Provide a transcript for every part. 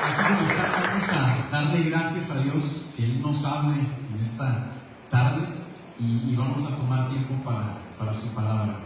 Así como está, vamos a darle gracias a Dios que Él nos hable en esta tarde y vamos a tomar tiempo para su palabra.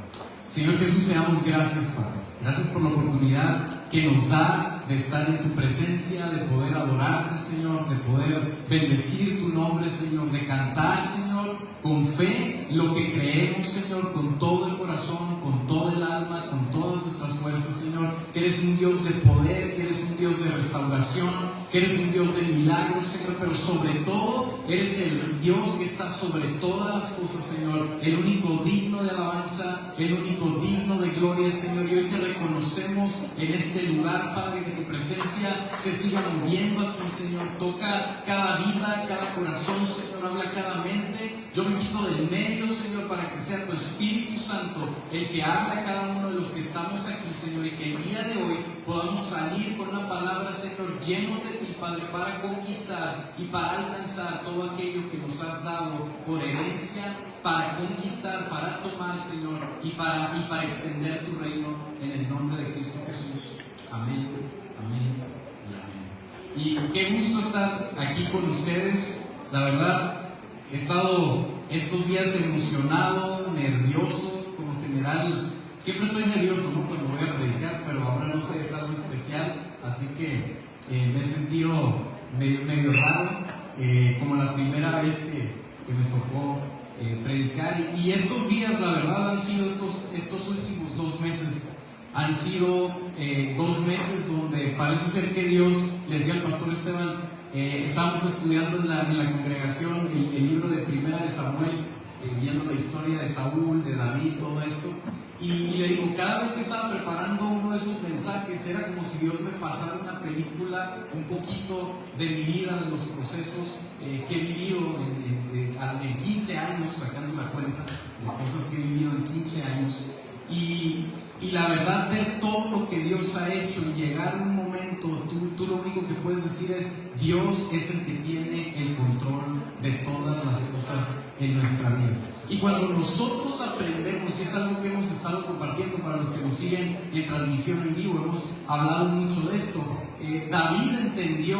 Señor Jesús, te damos gracias, Padre. Gracias por la oportunidad que nos das de estar en tu presencia, de poder adorarte, Señor, de poder bendecir tu nombre, Señor, de cantar, Señor, con fe lo que creemos, Señor, con todo el corazón, con todo el alma, con todas nuestras fuerzas, Señor, que eres un Dios de poder, que eres un Dios de restauración, que eres un Dios de milagros, Señor, pero sobre todo eres el Dios que está sobre todas las cosas, Señor, el único digno de alabanza, el único digno de gloria, Señor. Y hoy te reconocemos en este lugar, Padre, que tu presencia se siga moviendo aquí, Señor. Toca cada vida, cada corazón, Señor, habla cada mente. Yo me quito del medio, Señor, para que sea tu Espíritu Santo el que habla a cada uno de los que estamos aquí, Señor, y que el día de hoy podamos salir con una palabra, Señor, llenos de ti, Padre, para conquistar y para alcanzar todo aquello que nos has dado por herencia, para conquistar, para tomar, Señor, y para extender tu reino en el nombre de Cristo Jesús. Amén, amén y amén. Y qué gusto estar aquí con ustedes. La verdad, he estado estos días emocionado, nervioso, como general. Siempre estoy nervioso, ¿no?, cuando voy a predicar, pero ahora no sé, es algo especial, así que me he sentido medio raro, como la primera vez que me tocó predicar. Y estos días, la verdad, han sido estos últimos 2 meses. Han sido 2 meses donde parece ser que Dios, le decía al pastor Esteban, estábamos estudiando en la congregación el libro de Primera de Samuel, viendo la historia de Saúl, de David, todo esto. Y le digo, cada vez que estaba preparando uno de esos mensajes, era como si Dios me pasara una película, un poquito de mi vida, de los procesos que he vivido en 15 años, sacando la cuenta de cosas que he vivido en 15 años. Y la verdad, ver todo lo que Dios ha hecho y llegar a un momento, tú lo único que puedes decir es: Dios es el que tiene el control de todas las cosas en nuestra vida. Y cuando nosotros aprendemos, y es algo que hemos estado compartiendo para los que nos siguen en transmisión en vivo, hemos hablado mucho de esto. David entendió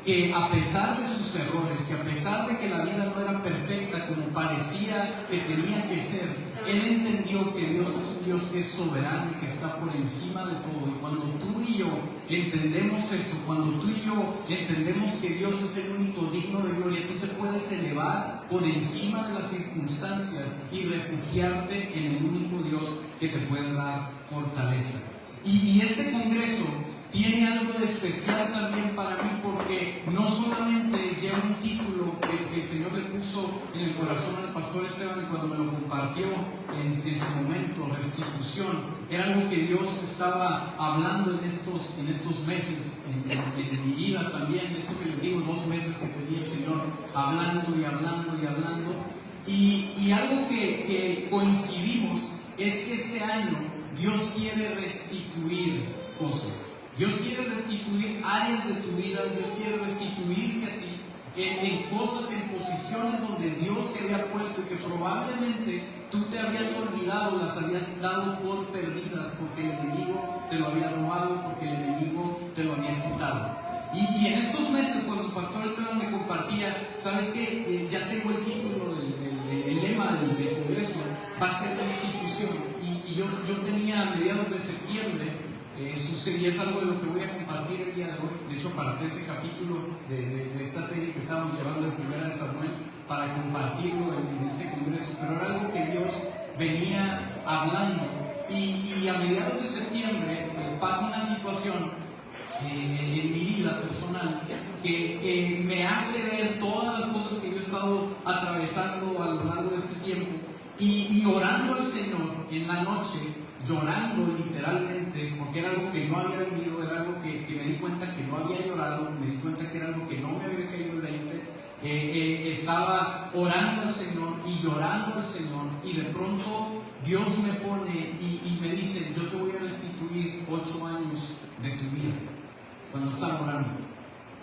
que a pesar de sus errores, que a pesar de que la vida no era perfecta como parecía que tenía que ser, él entendió que Dios es un Dios que es soberano y que está por encima de todo. Y cuando tú y yo entendemos eso, cuando tú y yo entendemos que Dios es el único digno de gloria, tú te puedes elevar por encima de las circunstancias y refugiarte en el único Dios que te puede dar fortaleza. Y este congreso tiene algo de especial también para mí, porque no solamente lleva un título que el Señor le puso en el corazón al pastor Esteban, y cuando me lo compartió en su momento, restitución, era algo que Dios estaba hablando en estos meses, en mi vida también. Eso que les digo, 2 meses que tenía el Señor hablando y hablando y hablando. Y algo que coincidimos es que este año Dios quiere restituir cosas. Dios quiere restituir áreas de tu vida. Dios quiere restituirte a ti en cosas, en posiciones donde Dios te había puesto y que probablemente tú te habías olvidado, las habías dado por perdidas, porque el enemigo te lo había robado, porque el enemigo te lo había quitado. Y en estos meses, cuando el pastor Esteban me compartía, ¿sabes qué? Ya tengo el título el lema del congreso, va a ser restitución. Y yo tenía a mediados de septiembre, sucedía, es algo de lo que voy a compartir el día de hoy. De hecho, aparté ese capítulo de esta serie que estábamos llevando de Primera de Samuel para compartirlo en este congreso, pero era algo que Dios venía hablando. Y a mediados de septiembre pasa una situación en mi vida personal que me hace ver todas las cosas que yo he estado atravesando a lo largo de este tiempo, y orando al Señor en la noche, llorando literalmente, porque era algo que no había vivido, era algo que me di cuenta que no había llorado, me di cuenta que era algo que no me había caído el 20. Estaba orando al Señor y llorando al Señor, y de pronto Dios me pone y me dice: yo te voy a restituir 8 años de tu vida. Cuando estaba orando,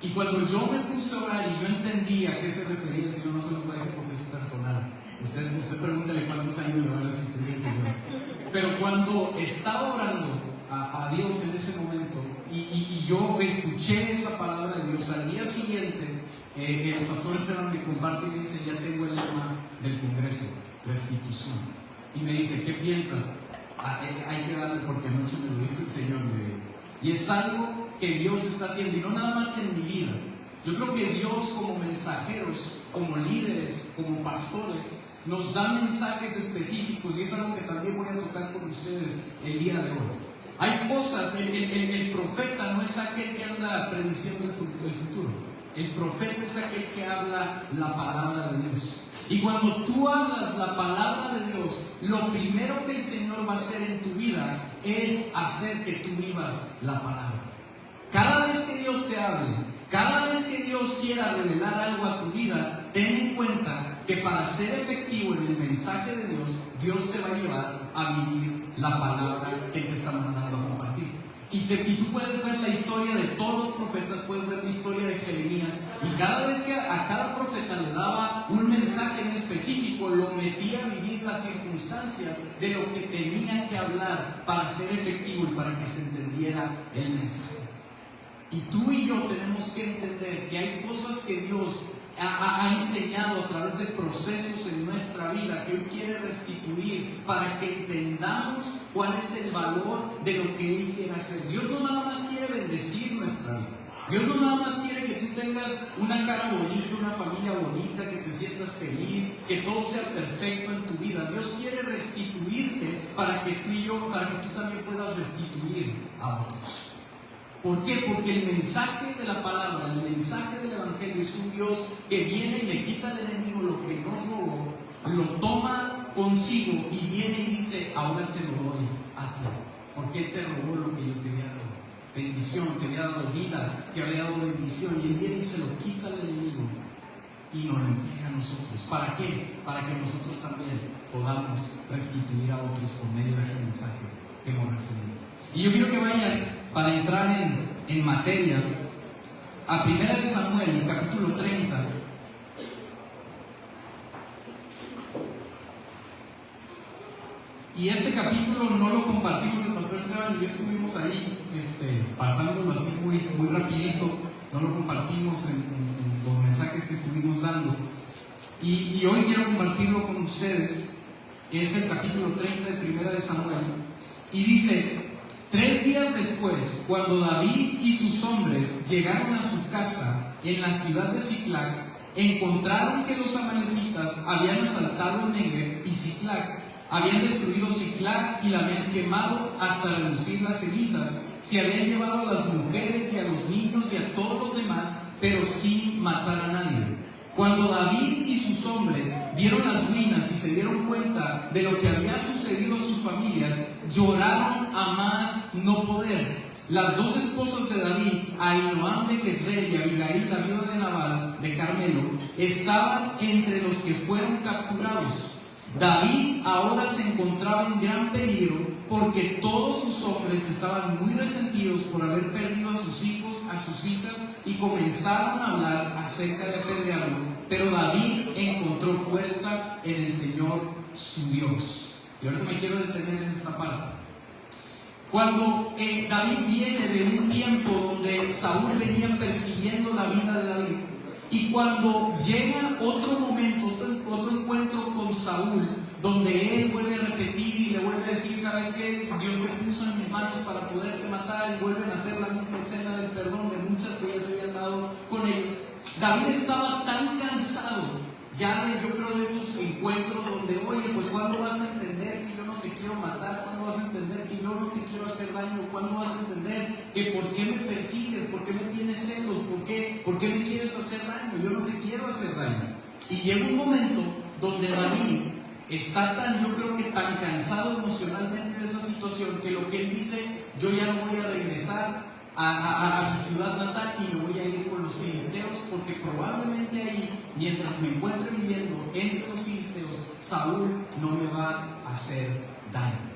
y cuando yo me puse a orar y yo entendía a qué se refería el Señor, no se lo puede decir porque es personal. Usted pregúntale cuántos años le va a restituir el Señor. Pero cuando estaba orando a Dios en ese momento, y yo escuché esa palabra de Dios. Al día siguiente, el pastor Esteban me comparte y me dice: ya tengo el lema del Congreso, restitución. Y me dice: ¿qué piensas? Hay que darle, porque anoche me lo dijo el Señor. Y es algo que Dios está haciendo, y no nada más en mi vida. Yo creo que Dios, como mensajeros, como líderes, como pastores, nos da mensajes específicos, y es algo que también voy a tocar con ustedes el día de hoy. Hay cosas, el profeta no es aquel que anda prediciendo el futuro. El profeta es aquel que habla la palabra de Dios. Y cuando tú hablas la palabra de Dios, lo primero que el Señor va a hacer en tu vida es hacer que tú vivas la palabra. Cada vez que Dios te hable, cada vez que Dios quiera revelar algo a tu vida, ten en cuenta que para ser efectivo en el mensaje de Dios, Dios te va a llevar a vivir la palabra que Él te está mandando a compartir. Y tú puedes ver la historia de todos los profetas, puedes ver la historia de Jeremías, y cada vez que a cada profeta le daba un mensaje en específico, lo metía a vivir las circunstancias de lo que tenía que hablar para ser efectivo y para que se entendiera el mensaje. Y tú y yo tenemos que entender que hay cosas que Dios ha enseñado a través de procesos en nuestra vida que Él quiere restituir para que entendamos cuál es el valor de lo que Él quiere hacer. Dios no nada más quiere bendecir nuestra vida. Dios no nada más quiere que tú tengas una cara bonita, una familia bonita, que te sientas feliz, que todo sea perfecto en tu vida. Dios quiere restituirte para que tú también puedas restituir a otros. ¿Por qué? Porque el mensaje de la palabra, el mensaje del Evangelio es un Dios que viene y le quita al enemigo lo que nos robó, lo toma consigo y viene y dice: ahora te lo doy a ti, porque Él te robó lo que yo te había dado. Bendición, te había dado vida, te había dado bendición, y Él viene y se lo quita al enemigo y nos lo entrega a nosotros. ¿Para qué? Para que nosotros también podamos restituir a otros por medio de ese mensaje que hemos recibido. Y yo quiero que vayan, para entrar en materia, a 1 Samuel, el capítulo 30. Y este capítulo no lo compartimos, el pastor Esteban y yo estuvimos ahí pasándolo así muy rapidito. No lo compartimos en los mensajes que estuvimos dando. Y hoy quiero compartirlo con ustedes. Es el capítulo 30 de 1 Samuel. Y dice: 3 días después, cuando David y sus hombres llegaron a su casa en la ciudad de Siclag, encontraron que los amalecitas habían asaltado Neguev y Siclag, habían destruido Siclag y la habían quemado hasta reducir las cenizas. Se habían llevado a las mujeres y a los niños y a todos los demás, pero sin matar a nadie. Cuando David y sus hombres vieron las ruinas y se dieron cuenta de lo que había sucedido a sus familias, lloraron a más no poder. Las 2 esposas de David, Ahinoam de Jezreel y Abigail, la viuda de Nabal de Carmelo, estaban entre los que fueron capturados. David ahora se encontraba en gran peligro porque todos sus hombres estaban muy resentidos por haber perdido a sus hijos, a sus hijas, y comenzaron a hablar acerca de apedrearlo. Pero David encontró fuerza en el Señor su Dios. Y ahora me quiero detener en esta parte. Cuando David viene de un tiempo donde Saúl venía persiguiendo la vida de David, y cuando llega otro momento, otro encuentro con Saúl, donde él vuelve a repetir y le vuelve a decir: ¿sabes qué? Dios te puso en mis manos para poderte matar, y vuelven a hacer la misma escena del perdón de muchas que ya se habían dado con ellos. David estaba tan cansado ya yo creo de esos encuentros donde: oye, pues ¿cuándo vas a entender que yo no te quiero matar? ¿Cuándo vas a entender que yo no te quiero hacer daño? ¿Cuándo vas a entender que por qué me persigues? ¿Por qué me tienes celos? ¿Por qué me quieres hacer daño? Yo no te quiero hacer daño. Y llega un momento donde David está yo creo que tan cansado emocionalmente de esa situación, que lo que él dice: yo ya no voy a regresar a mi ciudad natal y me voy a ir con los filisteos, porque probablemente ahí, mientras me encuentre viviendo entre los filisteos, Saúl no me va a hacer daño.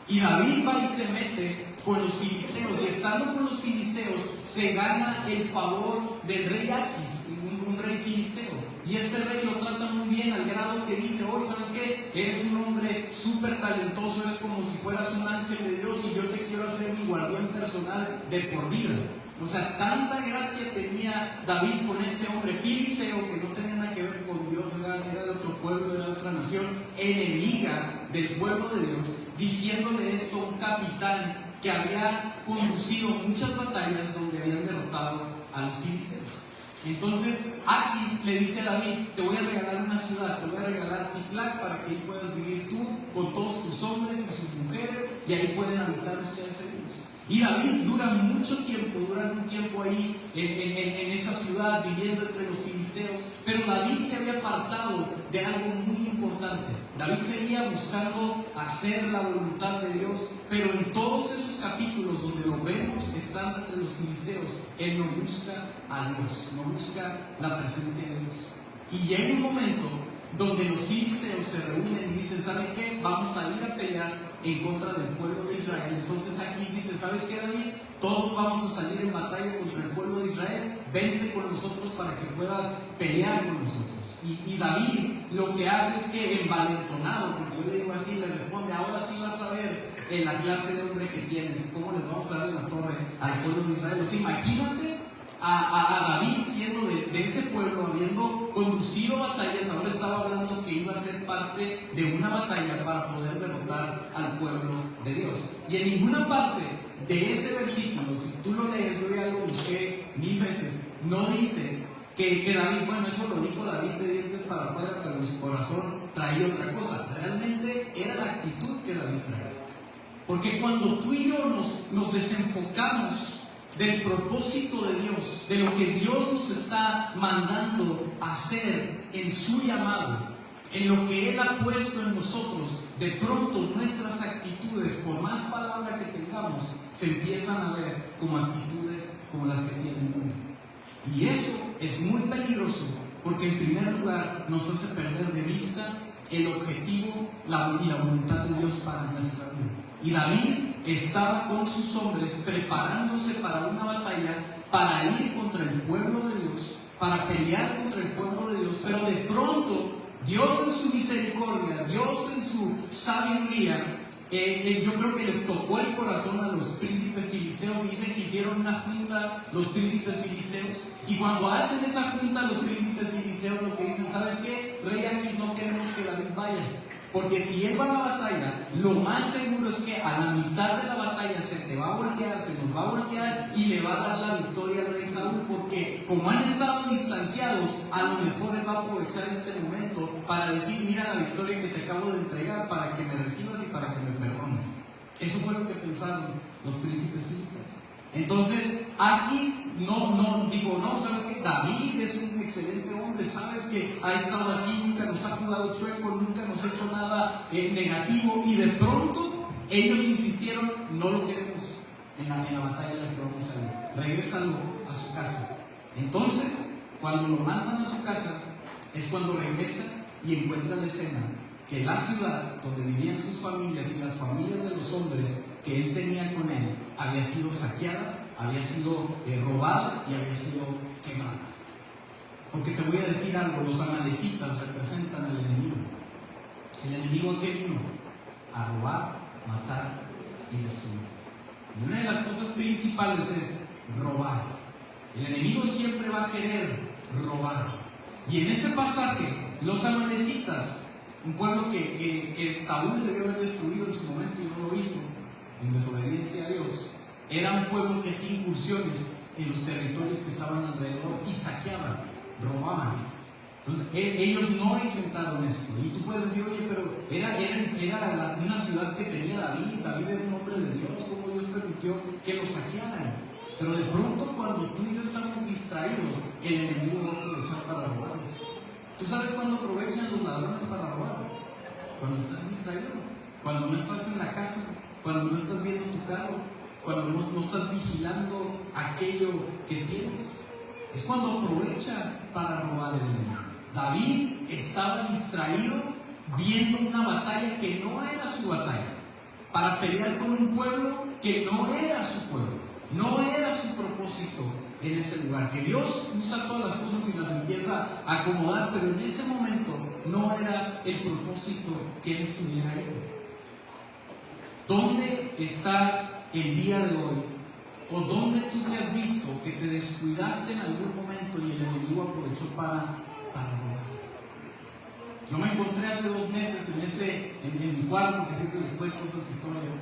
Y David va y se mete con los filisteos, y estando con los filisteos se gana el favor del rey Aquis, un rey filisteo. Y este rey lo trata muy bien, al grado que dice: oye, ¿sabes qué? Eres un hombre súper talentoso, eres como si fueras un ángel de Dios, y yo te quiero hacer mi guardián personal de por vida. O sea, tanta gracia tenía David con este hombre filisteo que no tenía nada que ver con Dios, era de otro pueblo, era de otra nación, enemiga del pueblo de Dios, diciéndole esto a un capitán que había conducido muchas batallas donde habían derrotado a los filisteos. Entonces Aquis le dice a David: te voy a regalar una ciudad, te voy a regalar Siclac para que ahí puedas vivir tú con todos tus hombres y sus mujeres, y ahí pueden habitar ustedes seguros. Y David duran un tiempo ahí en esa ciudad, viviendo entre los filisteos. Pero David se había apartado de algo muy importante. David seguía buscando hacer la voluntad de Dios, pero en todos esos capítulos donde lo vemos estando entre los filisteos, él no busca a Dios, no busca la presencia de Dios. Y llega un momento donde los filisteos se reúnen y dicen: ¿saben qué? Vamos a ir a pelear en contra del pueblo de Israel. Entonces aquí dice: ¿sabes qué, David? Todos vamos a salir en batalla contra el pueblo de Israel, vente con nosotros para que puedas pelear con nosotros. Y David lo que hace es que, envalentonado, porque yo le digo así, le responde: ahora sí vas a ver en la clase de hombre que tienes, cómo les vamos a dar en la torre al pueblo de Israel. O sea, imagínate a David siendo de ese pueblo, habiendo conducido batallas, ahora estaba hablando que iba a ser parte de una batalla para poder derrotar al pueblo de Dios. Y en ninguna parte de ese versículo, si tú lo lees, yo ya lo busqué 1000 veces, no dice que David, bueno, eso lo dijo David de dientes para afuera, pero en su corazón traía otra cosa. Realmente era la actitud que David traía. Porque cuando tú y yo nos desenfocamos del propósito de Dios, de lo que Dios nos está mandando hacer en su llamado, en lo que Él ha puesto en nosotros, de pronto nuestras actitudes, por más palabra que tengamos, se empiezan a ver como actitudes como las que tiene el mundo. Y eso es muy peligroso, porque en primer lugar nos hace perder de vista el objetivo y la voluntad de Dios para nuestra vida. Y David estaba con sus hombres preparándose para una batalla, para ir contra el pueblo de Dios, para pelear contra el pueblo de Dios. Pero de pronto Dios, en su misericordia, Dios en su sabiduría, yo creo que les tocó el corazón a los príncipes filisteos, y dicen que hicieron una junta los príncipes filisteos. Y cuando hacen esa junta los príncipes filisteos, lo que dicen: ¿sabes qué? Rey, aquí no queremos que David vaya, porque si él va a la batalla, lo más seguro es que a la mitad de la batalla se te va a voltear, se nos va a voltear y le va a dar la victoria al rey Saúl, porque como han estado distanciados, a lo mejor él va a aprovechar este momento para decir: mira la victoria que te acabo de entregar, para que me recibas y para que me perdones. Eso fue lo que pensaron los príncipes filisteos. Entonces Aquis no dijo: no, sabes que David es un excelente hombre, sabes que ha estado aquí, nunca nos ha jugado chueco, nunca nos ha hecho nada negativo. Y de pronto ellos insistieron: no lo queremos en la batalla en la que vamos a ir, regrésalo a su casa. Entonces, cuando lo mandan a su casa, es cuando regresa y encuentra la escena que la ciudad donde vivían sus familias y las familias de los hombres que él tenía con él había sido saqueada, había sido robada y había sido quemada. Porque te voy a decir algo: los amalecitas representan al enemigo. ¿El enemigo a qué vino? A robar, matar y destruir. Y una de las cosas principales es robar. El enemigo siempre va a querer robar. Y en ese pasaje, los amalecitas, un pueblo que Saúl debió haber destruido en su momento y no lo hizo, en desobediencia a Dios, era un pueblo que hacía incursiones en los territorios que estaban alrededor y saqueaban, robaban. Entonces ellos no exentaron esto. Y tú puedes decir: oye, pero era una ciudad que tenía David era un hombre de Dios, ¿cómo Dios permitió que lo saquearan? Pero de pronto, cuando tú y yo estamos distraídos, el enemigo va a aprovechar para robarnos. ¿Tú sabes cuándo aprovechan los ladrones para robar? Cuando estás distraído, cuando no estás en la casa, cuando no estás viendo tu carro, cuando no estás vigilando aquello que tienes. Es cuando aprovecha para robar el enemigo. David estaba distraído viendo una batalla que no era su batalla, para pelear con un pueblo que no era su pueblo, no era su propósito en ese lugar. Que Dios usa todas las cosas y las empieza a acomodar, pero en ese momento no era el propósito que Él estuviera ahí. ¿Dónde estás el día de hoy? ¿O dónde tú te has visto que te descuidaste en algún momento y el enemigo aprovechó para robar. Yo me encontré hace 2 meses en mi cuarto, que siempre les cuento esas historias,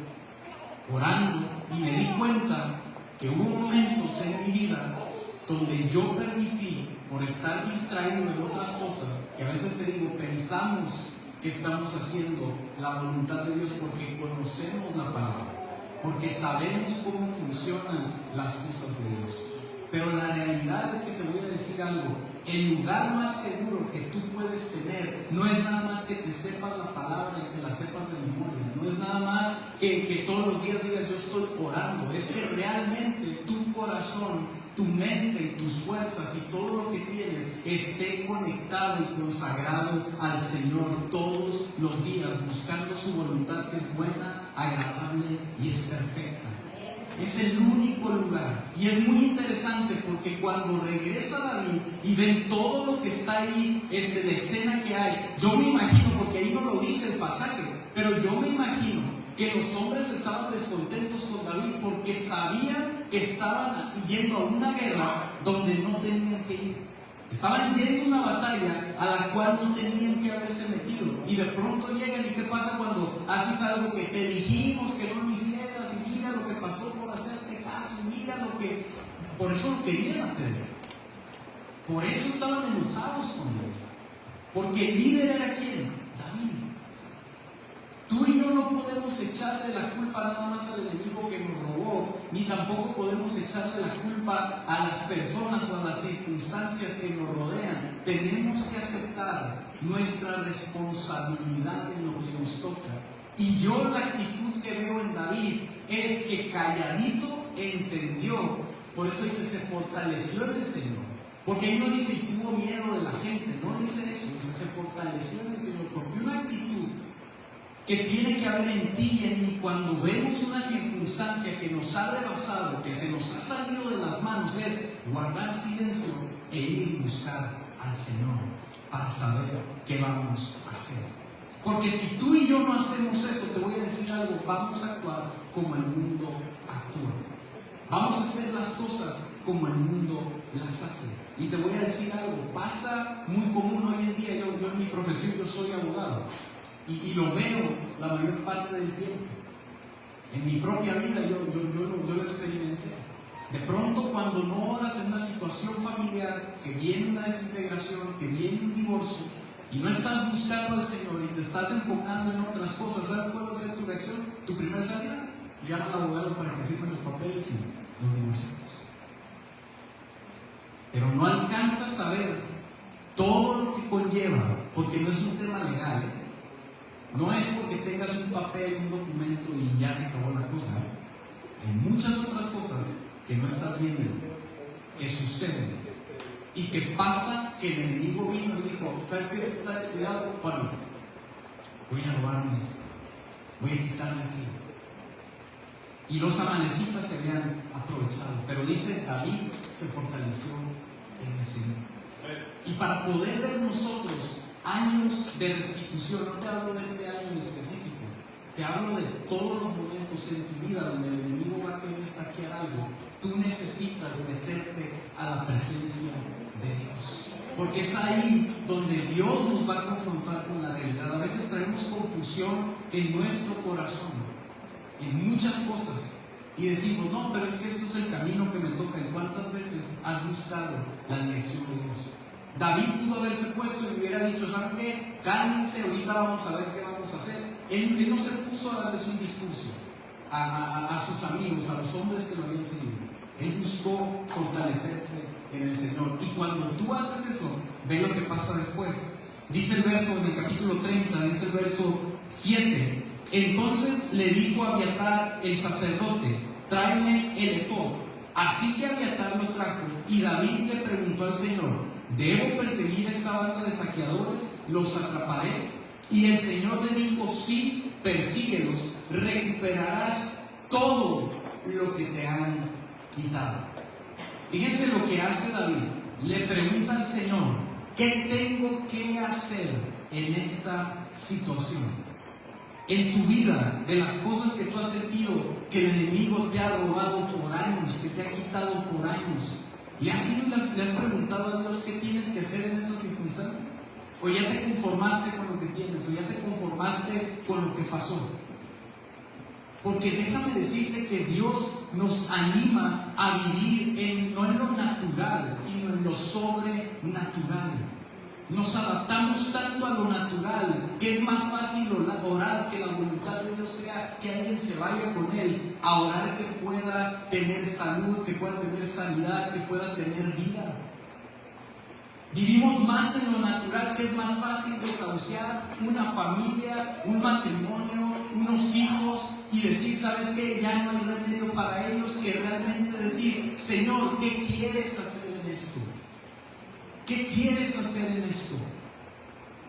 orando, y me di cuenta que hubo momentos en mi vida donde yo permití, por estar distraído en otras cosas, que a veces te digo, pensamos que estamos haciendo la voluntad de Dios porque conocemos la palabra, porque sabemos cómo funcionan las cosas de Dios. Pero la realidad es que te voy a decir algo: el lugar más seguro que tú puedes tener no es nada más que te sepas la palabra y que la sepas de memoria, no es nada más que todos los días digas yo estoy orando, es que realmente tu corazón, tu mente y tus fuerzas y todo lo que tienes esté conectado y consagrado al Señor todos los días, buscando su voluntad, que es buena, agradable y es perfecta. Es el único lugar. Y es muy interesante porque cuando regresa David y ven todo lo que está ahí, la escena que hay, yo me imagino, porque ahí no lo dice el pasaje, pero yo me imagino que los hombres estaban descontentos con David porque sabían que estaban yendo a una guerra donde no tenían que ir. Estaban yendo a una batalla a la cual no tenían que haberse metido. Y de pronto llegan, ¿y qué pasa cuando haces algo que te dijimos que no lo hicieras? Y mira lo que pasó por hacerte caso, y mira lo que... Por eso lo querían apedrear. Por eso estaban enojados con él. Porque el líder era ¿quién? David. Tú y yo no podemos echarle la culpa nada más al enemigo que nos robó, ni tampoco podemos echarle la culpa a las personas o a las circunstancias que nos rodean. Tenemos que aceptar nuestra responsabilidad en lo que nos toca. Y yo la actitud que veo en David es que calladito entendió. Por eso dice, se fortaleció en el Señor. Porque ahí no dice, y tuvo miedo de la gente, no dice eso, dice, se fortaleció en el Señor. Porque una actitud que tiene que haber en ti y en mí cuando vemos una circunstancia que nos ha rebasado, que se nos ha salido de las manos, es guardar silencio e ir y buscar al Señor para saber qué vamos a hacer. Porque si tú y yo no hacemos eso, te voy a decir algo, vamos a actuar como el mundo actúa. Vamos a hacer las cosas como el mundo las hace. Y te voy a decir algo, pasa muy común hoy en día. Yo en mi profesión, yo soy abogado. Y lo veo la mayor parte del tiempo. En mi propia vida yo lo experimenté. De pronto, cuando no oras en una situación familiar, que viene una desintegración, que viene un divorcio, y no estás buscando al Señor y te estás enfocando en otras cosas, ¿sabes cuál va a ser tu reacción? Tu primera salida, llama al abogado para que firme los papeles y los divorcios. Pero no alcanzas a ver todo lo que conlleva, porque no es un tema legal, ¿eh? No es porque tengas un papel, un documento y ya se acabó la cosa. Hay muchas otras cosas que no estás viendo, que suceden y que pasa, que el enemigo vino y dijo, ¿sabes qué? Este está descuidado, páralo. Voy a robarme esto, voy a quitarle aquello. Y los amalecitas se habían aprovechado. Pero dice, David se fortaleció en el Señor. Y para poder ver nosotros años de restitución, no te hablo de este año en específico, te hablo de todos los momentos en tu vida donde el enemigo va a querer saquear algo, tú necesitas meterte a la presencia de Dios. Porque es ahí donde Dios nos va a confrontar con la realidad. A veces traemos confusión en nuestro corazón, en muchas cosas, y decimos, no, pero es que esto es el camino que me toca. ¿Y cuántas veces has buscado la dirección de Dios? David pudo haberse puesto y hubiera dicho, ¿saben qué? Cálmense, ahorita vamos a ver qué vamos a hacer. Él no se puso a darles un discurso a sus amigos, a los hombres que lo habían seguido. Él buscó fortalecerse en el Señor. Y cuando tú haces eso, ve lo que pasa después. Dice el verso, en el capítulo 30, dice el verso 7. Entonces le dijo a Abiatar el sacerdote, tráeme el efod. Así que Abiatar lo trajo, y David le preguntó al Señor, ¿debo perseguir esta banda de saqueadores? ¿Los atraparé? Y el Señor le dijo, sí, persíguelos, recuperarás todo lo que te han quitado. Fíjense lo que hace David. Le pregunta al Señor, ¿qué tengo que hacer en esta situación? En tu vida, de las cosas que tú has sentido que el enemigo te ha robado por años, que te ha quitado por años, ¿Le has preguntado a Dios qué tienes que hacer en esa circunstancia? ¿O ya te conformaste con lo que tienes? ¿O ya te conformaste con lo que pasó? Porque déjame decirte que Dios nos anima a vivir no en lo natural, sino en lo sobrenatural. Nos adaptamos tanto a lo natural que es más fácil orar que la voluntad de Dios sea que alguien se vaya con Él, a orar que pueda tener salud, que pueda tener sanidad, que pueda tener vida. Vivimos más en lo natural, que es más fácil desahuciar una familia, un matrimonio, unos hijos y decir, ¿sabes qué? Ya no hay remedio para ellos, que realmente decir, Señor, ¿qué quieres hacer en esto? ¿Qué quieres hacer en esto?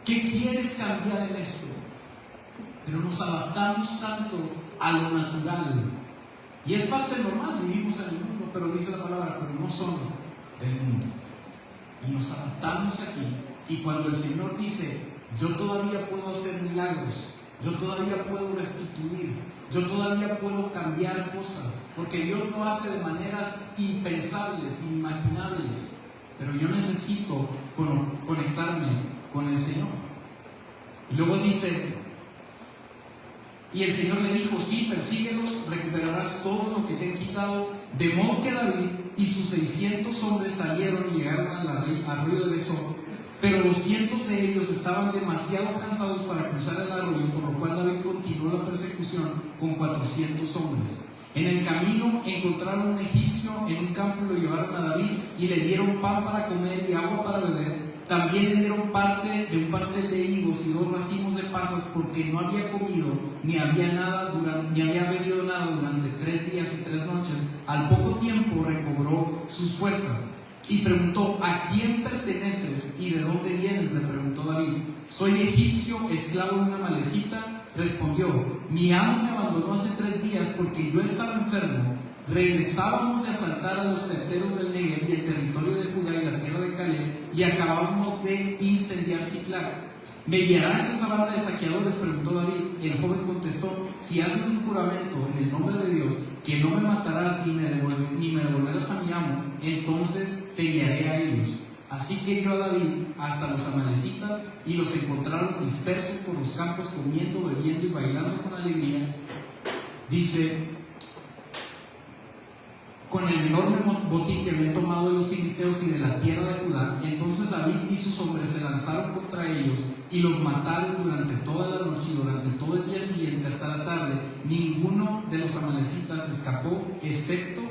¿Qué quieres cambiar en esto? Pero nos adaptamos tanto a lo natural. Y es parte normal, vivimos en el mundo, pero dice la palabra, pero no son del mundo. Y nos adaptamos aquí. Y cuando el Señor dice, yo todavía puedo hacer milagros, yo todavía puedo restituir, yo todavía puedo cambiar cosas, porque Dios lo hace de maneras impensables, inimaginables. Pero yo necesito conectarme con el Señor. Y luego dice, y el Señor le dijo, sí, persíguelos, recuperarás todo lo que te han quitado. De modo que David y sus 600 hombres salieron y llegaron al arroyo de Besor. Pero 200 de ellos estaban demasiado cansados para cruzar el arroyo, por lo cual David continuó la persecución con 400 hombres. En el camino encontraron un egipcio en un campo y lo llevaron a David y le dieron pan para comer y agua para beber. También le dieron parte de un pastel de higos y 2 racimos de pasas, porque no había comido ni había bebido nada durante 3 días y 3 noches. Al poco tiempo recobró sus fuerzas y preguntó, ¿a quién perteneces y de dónde vienes?, le preguntó David. Soy egipcio, esclavo de una malecita. Respondió, mi amo me abandonó hace 3 días porque yo estaba enfermo. Regresábamos de asaltar a los certeros del Negev y el territorio de Judá y la tierra de Caleb, y acabábamos de incendiar Siclag. ¿Me guiarás esa banda de saqueadores?, preguntó David. El joven contestó, si haces un juramento en el nombre de Dios, que no me matarás ni me devolverás a mi amo, entonces te guiaré a ellos. Así que guió a David hasta los amalecitas y los encontraron dispersos por los campos, comiendo, bebiendo y bailando con alegría. Dice, con el enorme botín que habían tomado de los filisteos y de la tierra de Judá. Entonces David y sus hombres se lanzaron contra ellos y los mataron durante toda la noche y durante todo el día siguiente hasta la tarde. Ninguno de los amalecitas escapó, excepto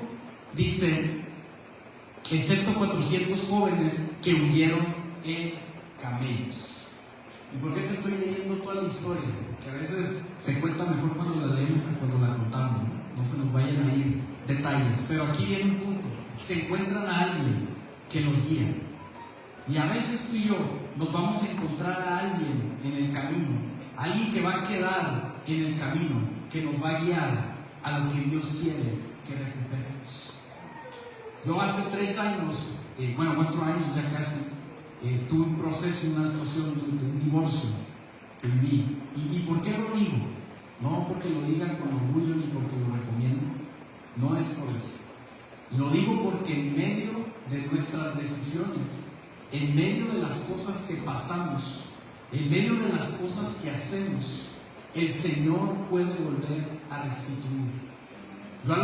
400 jóvenes que huyeron en camellos. ¿Y por qué te estoy leyendo toda la historia? Porque a veces se cuenta mejor cuando la leemos que cuando la contamos, no se nos vayan a ir detalles. Pero aquí viene un punto: se encuentran a alguien que los guía. Y a veces tú y yo nos vamos a encontrar a alguien en el camino, alguien que va a quedar en el camino, que nos va a guiar a lo que Dios quiere que recuperemos. Yo hace 3 años, 4 años ya casi, tuve un proceso, una situación de un divorcio que viví. ¿Y por qué lo digo? No porque lo digan con orgullo ni porque lo recomiendo, no es por eso. Lo digo porque en medio de nuestras decisiones, en medio de las cosas que pasamos, en medio de las cosas que hacemos, el Señor puede volver a restituir. Yo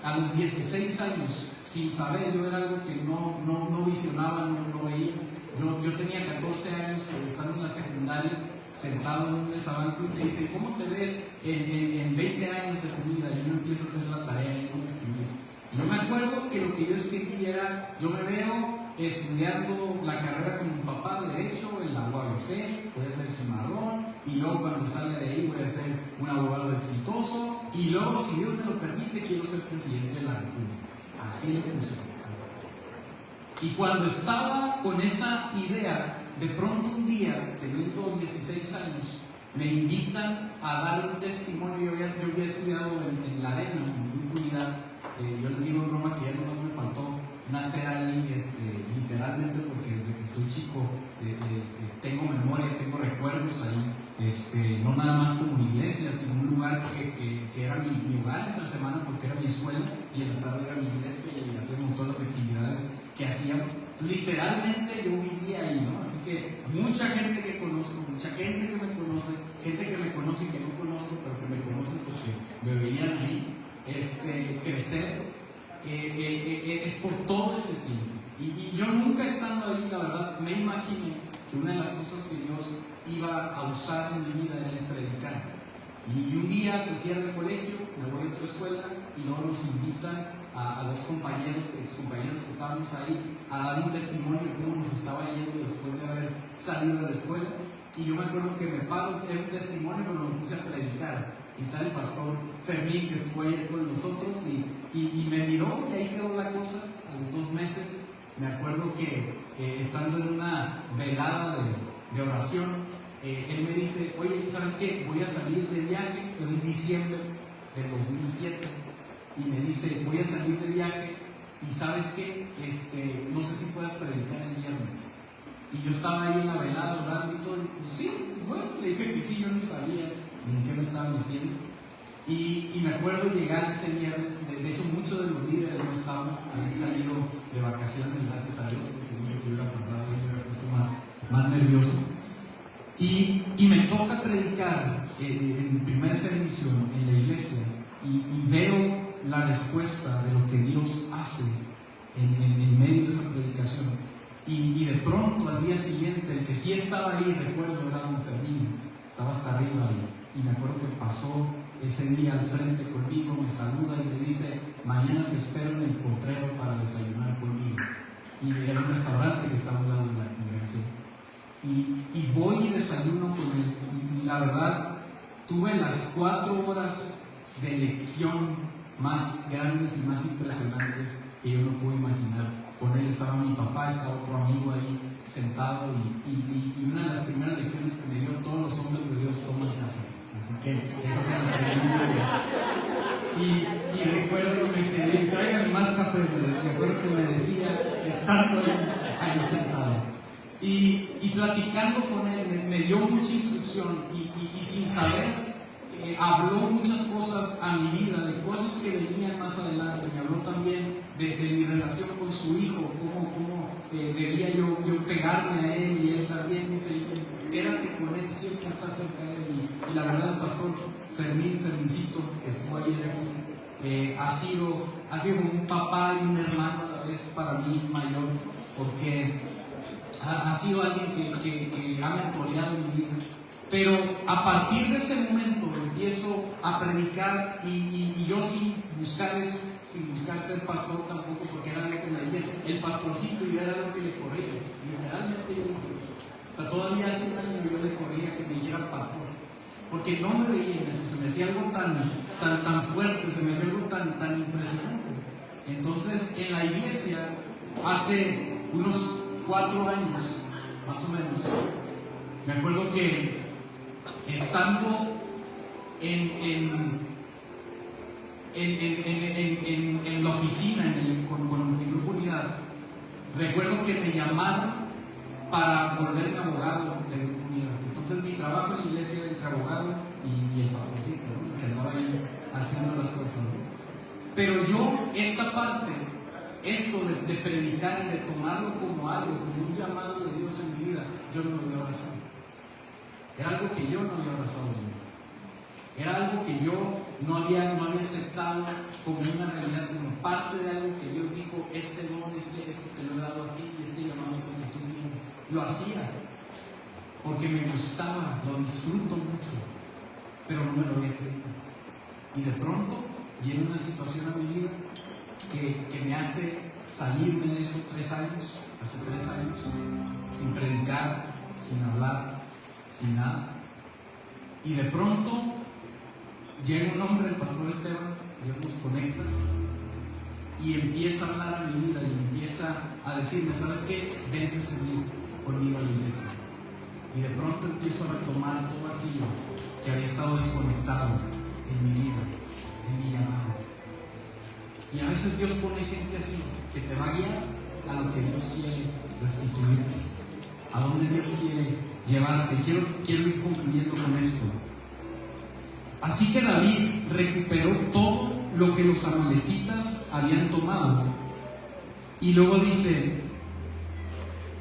a los 16 años, sin saber, yo era algo que no visionaba, no veía. Yo tenía 14 años, estando en la secundaria, sentado en un mesabanco, y te dice, ¿cómo te ves en 20 años de tu vida? Y yo empiezo a hacer la tarea y yo escribí. Y yo me acuerdo que lo que yo escribí era, yo me veo estudiando la carrera con mi papá, Derecho, en la UABC, voy a ser cimarrón, y luego cuando salga de ahí voy a ser un abogado exitoso, y luego, si Dios me lo permite, quiero ser presidente de la República. Así le puse. Y cuando estaba con esa idea, de pronto un día, teniendo 16 años, me invitan a dar un testimonio. Yo había estudiado en La Arena, en Grupo Unidad. Yo les digo en broma que ya nomás me faltó nacer ahí, literalmente, porque desde que estoy chico tengo memoria, tengo recuerdos ahí, no nada más como iglesia, sino un lugar que era mi hogar entre semana, porque era mi escuela, y en la tarde era mi iglesia, y hacíamos todas las actividades que que hacíamos. Literalmente yo vivía ahí, ¿no? Así que mucha gente que conozco, mucha gente que me conoce, gente que me conoce y que no conozco, pero que me conocen porque me veían ahí crecer, es por todo ese tiempo. Y yo nunca estando ahí, la verdad, me imaginé que una de las cosas que Dios iba a usar en mi vida era el predicar. Y un día se cierra el colegio, me voy a otra escuela y luego nos invitan a dos compañeros, excompañeros que estábamos ahí, a dar un testimonio de cómo nos estaba yendo después de haber salido de la escuela. Y yo me acuerdo que me paro, era un testimonio, pero me puse a predicar. Y está el pastor Fermín, que estuvo ayer con nosotros, y me miró, y ahí quedó la cosa. A los 2 meses, me acuerdo que estando en una velada de oración, él me dice: oye, ¿sabes qué? Voy a salir de viaje en diciembre del 2007. Y me dice: voy a salir de viaje, y ¿sabes qué? No sé si puedas predicar el viernes. Y yo estaba ahí en la velada orando y todo, y pues sí, bueno, le dije que sí, yo no sabía ni en qué me estaba metiendo. Y me acuerdo llegar ese viernes, de hecho muchos de los líderes no estaban, habían salido de vacaciones, gracias a Dios, porque no sé qué hubiera pasado, yo hubiera puesto más nervioso. Y me toca predicar en primer servicio en la iglesia, y veo la respuesta de lo que Dios hace en medio de esa predicación. Y de pronto al día siguiente, el que sí estaba ahí, recuerdo, era don Fermín, estaba hasta arriba, y me acuerdo que pasó ese día al frente conmigo, me saluda y me dice: mañana te espero en el potrero para desayunar conmigo. Y era un restaurante que estaba al lado de la congregación. Y voy y desayuno con él, y la verdad tuve las 4 horas de lección más grandes y más impresionantes que yo no puedo imaginar. Con él estaba mi papá, estaba otro amigo ahí sentado, y una de las primeras lecciones que me dio: todos los hombres de Dios toman café. Así que esa se la aprendí muy bien. Y recuerdo que me dice: tráigame más café. Me acuerdo que me decía, estando ahí sentado. Y platicando con él, me dio mucha instrucción, y sin saber, habló muchas cosas a mi vida, de cosas que venían más adelante. Me habló también de mi relación con su hijo, cómo debía yo pegarme a él, y él también dice: quédate con él, siempre está cerca de él. Y la verdad, el pastor Fermincito, que estuvo ayer aquí, ha sido un papá y un hermano a la vez para mí mayor, porque ha sido alguien que ha mentoreado mi vida. Pero a partir de ese momento empiezo a predicar, y yo sin buscar eso, sin buscar ser pastor tampoco, porque era algo que me decían, el pastorcito, y era algo que le corría. Literalmente yo le corría. Hasta todavía hace un año yo le corría que me hicieran pastor, porque no me veía en eso, se me hacía algo tan fuerte, se me hacía algo tan impresionante. Entonces, en la iglesia, hace unos 4 años, más o menos, me acuerdo que estando en la oficina, con el grupo Unidad, recuerdo que me llamaron para volverme abogado del grupo Unidad. Entonces mi trabajo en la iglesia era entre abogado y el pastorcito, ¿no?, que andaba ahí haciendo las cosas, ¿no? Pero yo, esta parte, esto de predicar y de tomarlo como algo, como un llamado de Dios en mi vida, yo no lo había abrazado. Era algo que yo no había abrazado en mi vida. Era algo que yo no había aceptado como una realidad, como parte de algo que Dios dijo: este don, esto te lo he dado a ti, y este llamado es el que tú tienes. Lo hacía porque me gustaba, lo disfruto mucho, pero no me lo había creído. Y de pronto viene una situación a mi vida que me hace salirme de esos 3 años, hace 3 años, sin predicar, sin hablar, sin nada. Y de pronto llega un hombre, el pastor Esteban, Dios nos conecta, y empieza a hablar a mi vida, y empieza a decirme: ¿sabes qué? Vente a servir conmigo a la iglesia. Y de pronto empiezo a retomar todo aquello que había estado desconectado en mi vida, en mi llamado. Y a veces Dios pone gente así, que te va a guiar a lo que Dios quiere restituirte, a donde Dios quiere llevarte. Quiero ir concluyendo con esto. Así que David recuperó todo lo que los amalecitas habían tomado, Y luego dice,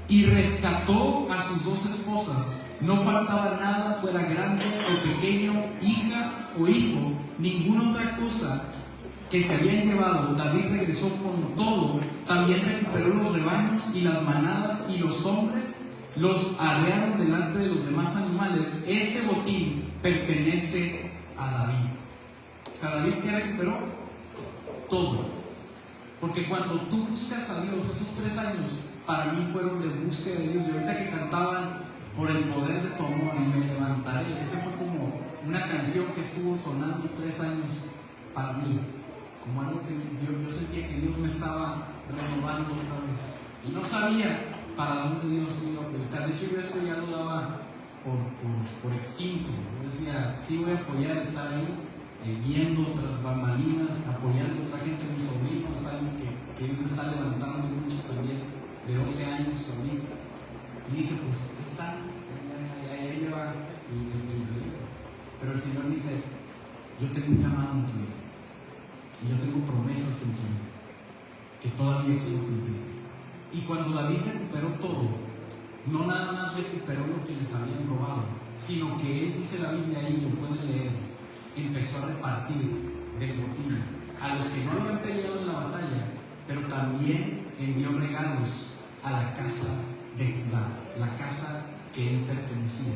y rescató a sus 2 esposas. No faltaba nada, fuera grande o pequeño, hija o hijo, ninguna otra cosa que se habían llevado. David regresó con todo. También recuperó los rebaños y las manadas, y los hombres los arrearon delante de los demás animales. Este botín pertenece a David. O sea, David, ¿qué recuperó? Todo. Porque cuando tú buscas a Dios, esos 3 años para mí fueron de búsqueda de Dios. Y ahorita que cantaban por el poder de tu amor y me levantaré, esa fue como una canción que estuvo sonando 3 años para mí, como algo que yo sentía que Dios me estaba renovando otra vez, y no sabía para dónde Dios me iba a apuntar. De hecho, yo eso ya lo daba por extinto. Yo decía, sí voy a apoyar, estar ahí viendo otras bambalinas, apoyando a otra gente, mis sobrinos, alguien que Dios está levantando mucho también, de 12 años ahorita. Y dije, pues ahí está, ahí lleva el reto. Pero el Señor dice, yo tengo un llamado en tu vida, y yo tengo promesas en tu vida que todavía quiero cumplir. Y cuando David recuperó todo, no nada más recuperó lo que les habían robado, sino que él, dice la Biblia ahí, lo pueden leer, empezó a repartir del botín a los que no habían peleado en la batalla, pero también envió regalos a la casa de Judá, la casa que él pertenecía.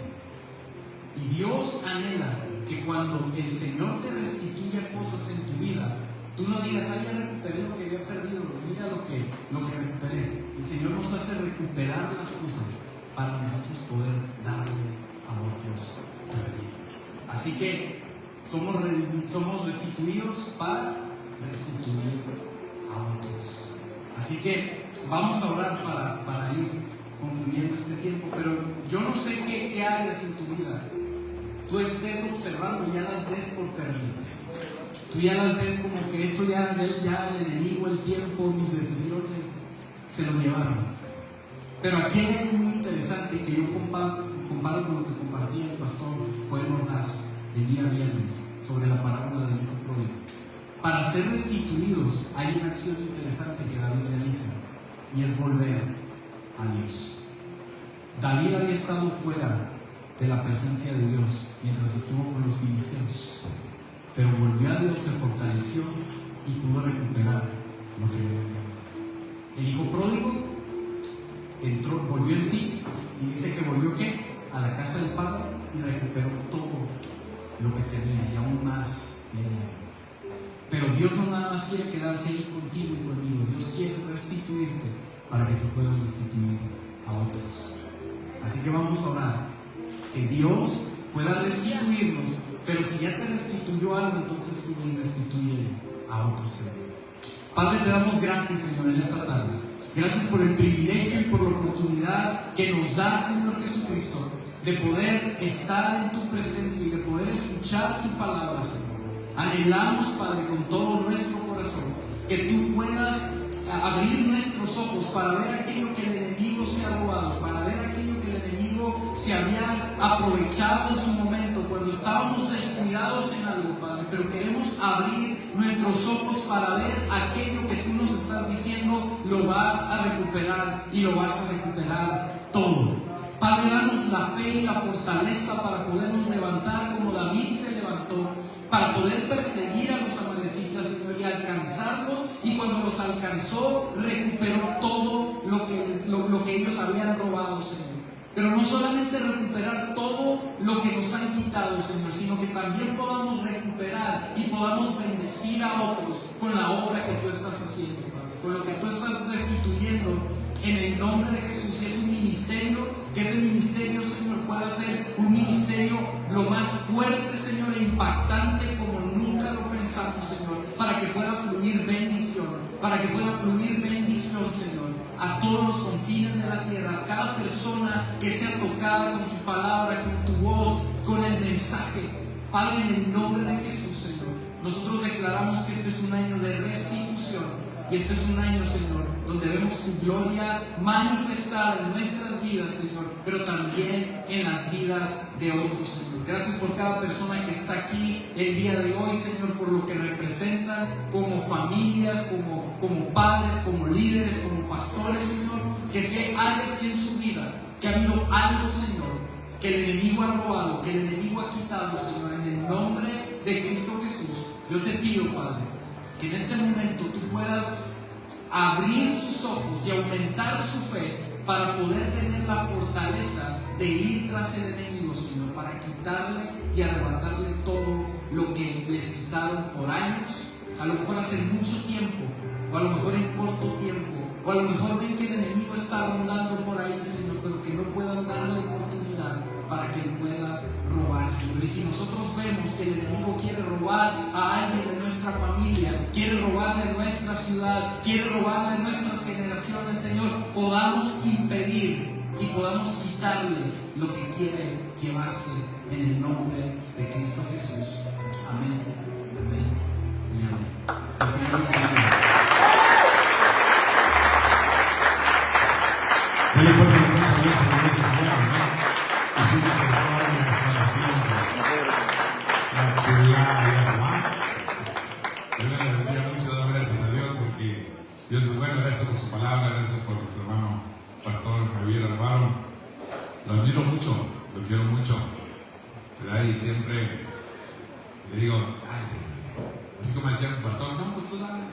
Y Dios anhela que cuando el Señor te restituya cosas en tu vida, tú no digas, ay, ya recuperé lo que había perdido, mira lo que recuperé. El Señor nos hace recuperar las cosas para nosotros poder darle a otros también. Así que somos restituidos para restituir a otros. Así que vamos a orar para ir concluyendo este tiempo. Pero yo no sé qué áreas en tu vida tú estés observando, ya las des por perdidas. Tú ya las ves como que eso ya el enemigo, el tiempo, mis decisiones se lo llevaron. Pero aquí hay algo muy interesante que yo comparo con lo que compartía el pastor Joel Ordaz el día viernes sobre la parábola del hijo pródigo. Para ser restituidos hay una acción interesante que David realiza, y es volver a Dios. David había estado fuera de la presencia de Dios mientras estuvo con los filisteos, pero volvió a Dios, se fortaleció y pudo recuperar lo que había perdido. El hijo pródigo entró, volvió en sí, y dice que volvió ¿qué? A la casa del padre, y recuperó todo lo que tenía, y aún más le añadió. Pero Dios no nada más quiere quedarse ahí contigo y conmigo. Dios quiere restituirte para que tú puedas restituir a otros. Así que vamos a orar que Dios pueda restituirnos. Pero si ya te restituyó algo, entonces tú ven y restituye a otros, Señor. Padre, te damos gracias, Señor, en esta tarde. Gracias por el privilegio y por la oportunidad que nos da, Señor Jesucristo, de poder estar en tu presencia y de poder escuchar tu palabra, Señor. Anhelamos, Padre, con todo nuestro corazón, que tú puedas abrir nuestros ojos para ver aquello que el enemigo se ha robado, para ver aquello que el enemigo se había aprovechado en su momento, cuando estábamos descuidados en algo, Padre. Pero queremos abrir nuestros ojos para ver aquello que tú nos estás diciendo, lo vas a recuperar, y lo vas a recuperar todo. Padre, danos la fe y la fortaleza para podernos levantar como David se levantó, para poder perseguir a los amalecitas, Señor, y alcanzarlos. Y cuando los alcanzó, recuperó todo lo que ellos habían robado, Señor. Pero no solamente recuperar todo lo que nos han quitado, Señor, sino que también podamos recuperar y podamos bendecir a otros con la obra que tú estás haciendo, Padre, con lo que tú estás restituyendo en el nombre de Jesús. Y es un ministerio, que ese ministerio, Señor, pueda ser un ministerio lo más fuerte, Señor, e impactante como nunca lo pensamos, Señor, para que pueda fluir bendición, Señor, a todos los confines de la tierra, a cada persona que sea tocada con tu palabra, con tu voz, con el mensaje. Padre, en el nombre de Jesús, Señor, nosotros declaramos que este es un año de restitución, Y este es un año, Señor, donde vemos tu gloria manifestada en nuestras vidas, Señor, pero también en las vidas de otros, Señor. Gracias por cada persona que está aquí el día de hoy, Señor, por lo que representan como familias, como padres, como líderes, como pastores, Señor. Que si hay áreas en su vida que ha habido algo, Señor, que el enemigo ha robado, que el enemigo ha quitado, Señor, en el nombre de Cristo Jesús, yo te pido, Padre, que en este momento tú puedas abrir sus ojos y aumentar su fe para poder tener la fortaleza de ir tras el enemigo, Señor, para quitarle y arrebatarle todo lo que les quitaron por años, a lo mejor hace mucho tiempo, o a lo mejor en corto tiempo, o a lo mejor ven que el enemigo está rondando por ahí, Señor, pero que no puedan darle oportunidad para que él pueda robar, Señor. Y si nosotros vemos que el enemigo quiere robar a alguien de nuestra familia, quiere robarle nuestra ciudad, quiere robarle nuestras generaciones, Señor, podamos impedir y podamos quitarle lo que quiere llevarse en el nombre de Cristo Jesús. Amén, amén y amén. El Señor nos bendiga. Dale fuerte la cosa a Dios porque Dios es bueno, ¿no? Y su misericordia es para siempre. La chulada, hermano. Yo le bendiga mucho, doy gracias a Dios porque Dios es bueno. Gracias por su palabra, gracias por nuestro hermano Pastor Javier Alvaro. Lo admiro mucho, lo quiero mucho, ¿verdad? Y siempre le digo, ay, así como decía el pastor, no, pues tú dale.